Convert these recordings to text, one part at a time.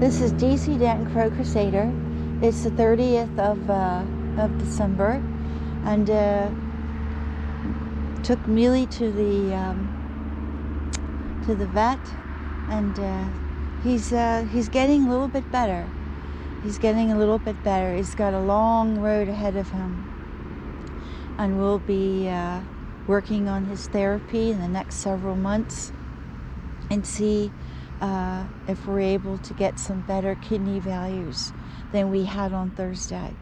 This is DC Danton Crow Crusader. It's the 30th of December, and took Miele to the vet, and he's getting a little bit better. He's getting a little bit better. He's got a long road ahead of him, and we'll be working on his therapy in the next several months and see if we're able to get some better kidney values than we had on Thursday.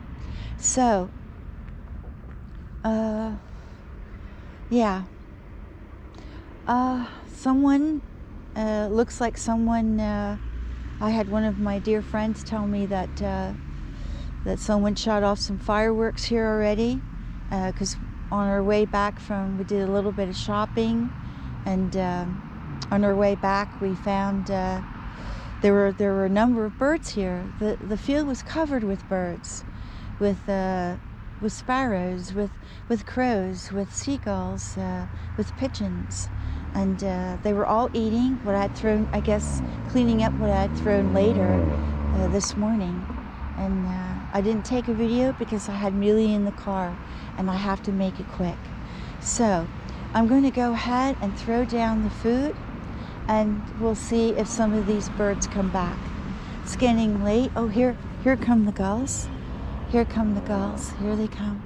So, yeah. Someone, looks like someone, I had one of my dear friends tell me that that someone shot off some fireworks here already, because on our way back we did a little bit of shopping, and on our way back we found there were a number of birds here. The field was covered with birds, with sparrows, with crows, with seagulls, with pigeons, and they were all eating what I had thrown, I guess cleaning up what I had thrown later this morning. And I didn't take a video because I had Miele in the car and I have to make it quick. So I'm going to go ahead and throw down the food, and we'll see if some of these birds come back. It's getting late. Oh, here come the gulls. Here come the gulls. Here they come.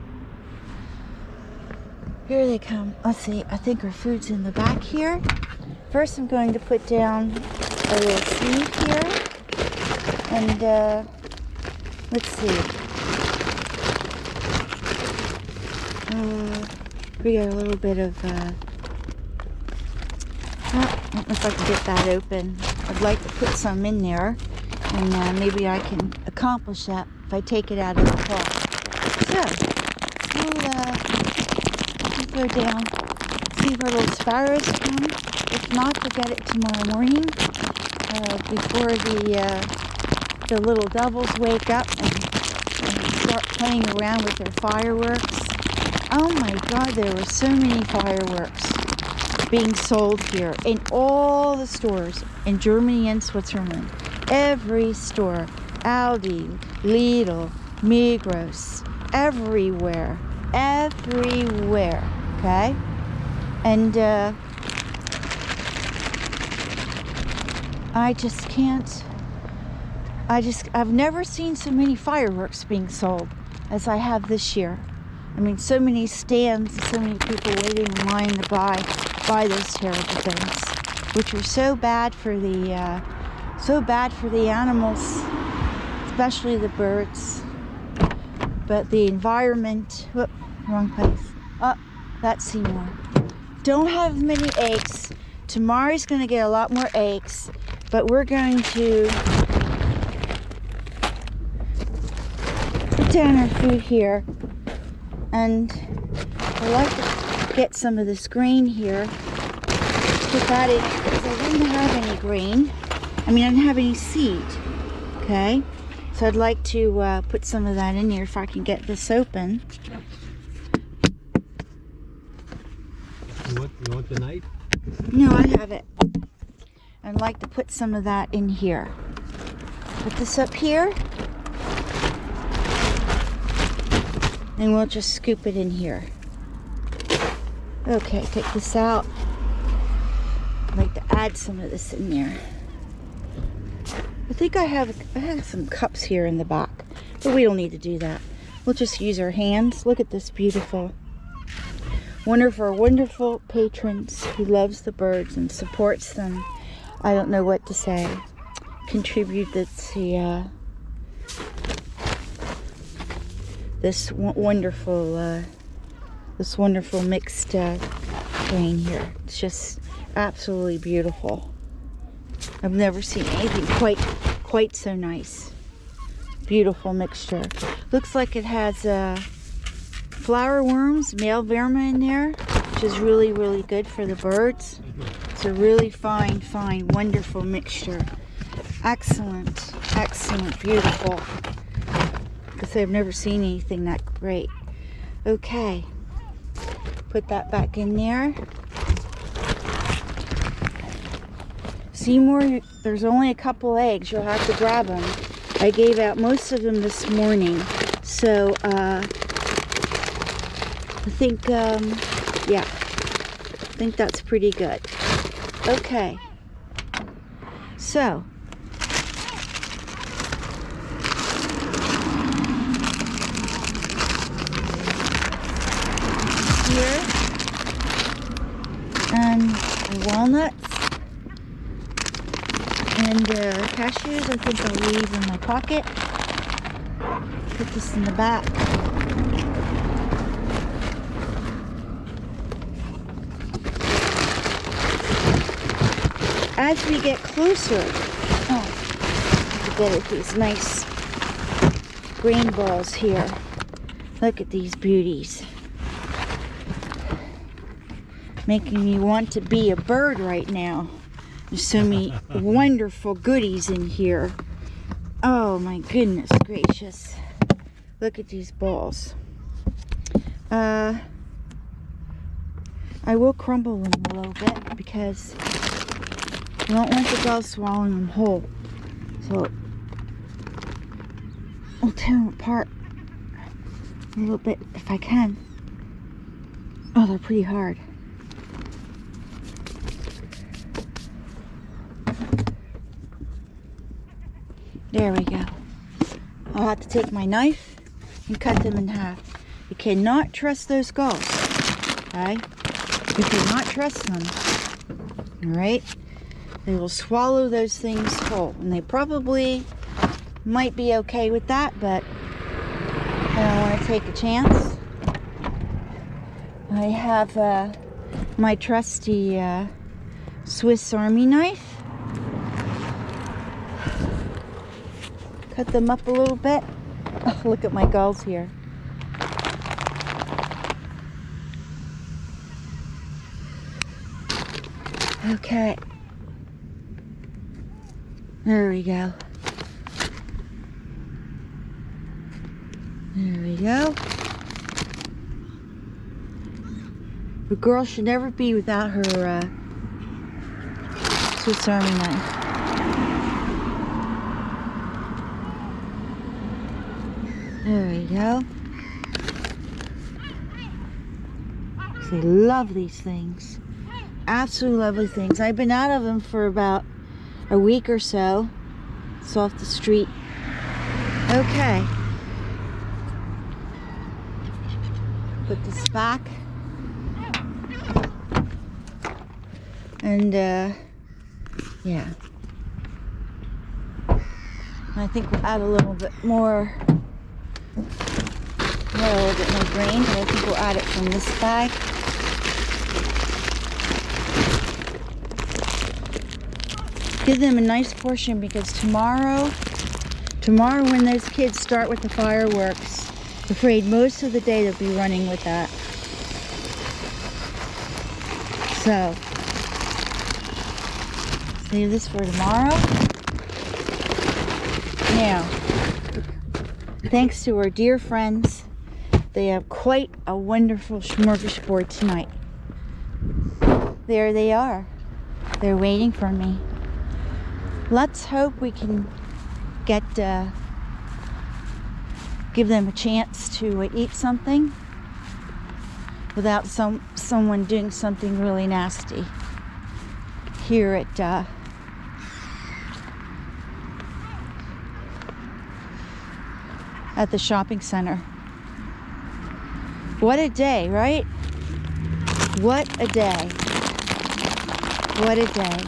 Here they come. Let's see. I think our food's in the back here. First, I'm going to put down a little seed here. And let's see. We got a little bit of... I don't know if I can get that open. I'd like to put some in there, and maybe I can accomplish that if I take it out of the car. So, we'll go down, see if our little sparrows come. If not, we'll get it tomorrow morning before the little devils wake up and start playing around with their fireworks. Oh my God, there were so many fireworks being sold here in all the stores in Germany and Switzerland. Every store, Aldi, Lidl, Migros, everywhere, okay? And I just can't, I've never seen so many fireworks being sold as I have this year. I mean, so many stands, so many people waiting in line to buy those terrible things, which are so bad for the animals, especially the birds. But the environment, whoop, wrong place. Oh, that's Seymour. Don't have many eggs. Tamari's going to get a lot more eggs, but we're going to put down our food here, and I like to get some of this grain here. Put that in because I didn't have any grain. I didn't have any seed. Okay, so I'd like to put some of that in here if I can get this open. You want the knife? No, I have it. I'd like to put some of that in here. Put this up here, and we'll just scoop it in here. Okay, take this out. I'd like to add some of this in there. I think I have some cups here in the back, but we don't need to do that. We'll just use our hands. Look at this beautiful, one of our wonderful patrons who loves the birds and supports them. I don't know what to say. Contributed to this wonderful mixed grain here. It's just absolutely beautiful. I've never seen anything quite so nice. Beautiful mixture. Looks like it has flower worms, male vermin in there, which is really, really good for the birds. It's a really fine, wonderful mixture. Excellent, beautiful. Because I've never seen anything that great. Okay, put that back in there. Seymour, there's only a couple eggs. You'll have to grab them. I gave out most of them this morning. So, I think, yeah. I think that's pretty good. Okay. So, here, and walnuts, and cashews, I think I'll leave in my pocket. Put this in the back. As we get closer, look at these nice grain balls here. Look at these beauties. Making me want to be a bird right now. There's so many wonderful goodies in here. Oh my goodness gracious. Look at these balls. I will crumble them a little bit because I don't want the gulls swallowing them whole. So I'll tear them apart a little bit if I can. Oh, they're pretty hard. There we go. I'll have to take my knife and cut them in half. You cannot trust those gulls, okay? You cannot trust them, all right? They will swallow those things whole, and they probably might be okay with that, but I don't want to take a chance. I have my trusty Swiss Army knife. Cut them up a little bit. Oh, look at my gulls here. Okay. There we go. There we go. A girl should never be without her Swiss Army knife. There we go. I love these things. Absolutely lovely things. I've been out of them for about a week or so. It's off the street. Okay. Put this back. And yeah. I think we'll add a little bit more. A little bit more grain, but I think we'll add it from this bag. Give them a nice portion because tomorrow when those kids start with the fireworks, I'm afraid most of the day they'll be running with that. So, save this for tomorrow. Now, thanks to our dear friends, they have quite a wonderful smorgasbord tonight. There they are. They're waiting for me. Let's hope we can get, give them a chance to eat something without someone doing something really nasty here at the shopping center. What a day, right? What a day. What a day.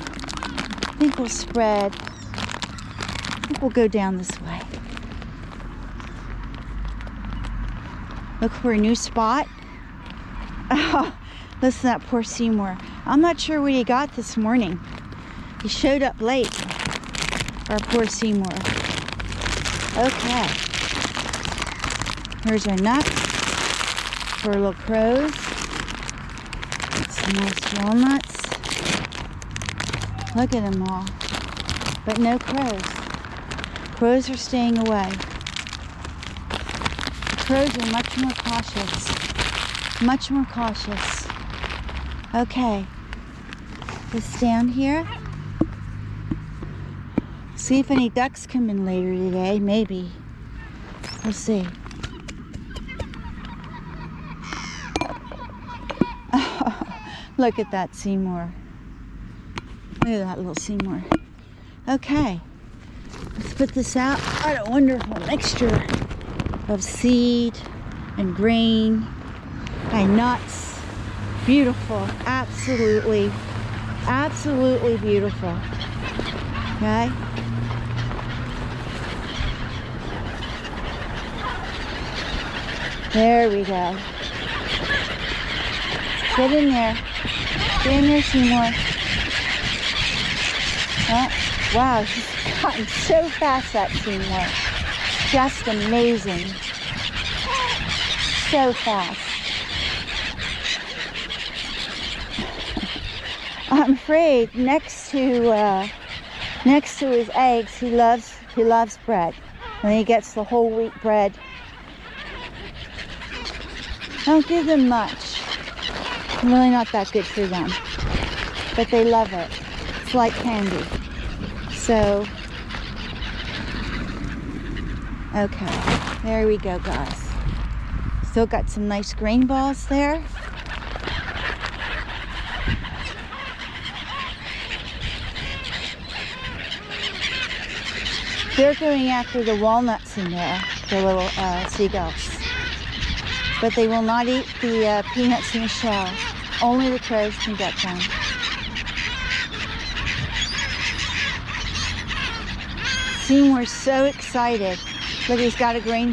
I think we'll spread. I think we'll go down this way. Look for a new spot. Oh, listen to that poor Seymour. I'm not sure what he got this morning. He showed up late. Our poor Seymour. Okay. Here's our nuts for little crows. Some nice walnuts. Look at them all. But no crows. Crows are staying away. The crows are much more cautious. Much more cautious. Okay. This down here. See if any ducks come in later today. Maybe. We'll see. Look at that Seymour. Look at that little Seymour. Okay. Let's put this out. What a wonderful mixture of seed and grain and nuts. Beautiful. Absolutely, absolutely beautiful. Okay. There we go. Get in there. Get in there, Seymour. Oh, wow, she's gotten so fast, that Seymour. Just amazing. So fast. I'm afraid next to his eggs, he loves bread. And he gets the whole wheat bread. Don't give them much. Really not that good for them. But they love it. It's like candy. So, okay. There we go, guys. Still got some nice grain balls there. They're going after the walnuts in there, the little seagulls. But they will not eat the peanuts in the shell. Only the crows can get them. Seymour's so excited. Look, he's got a grain ball.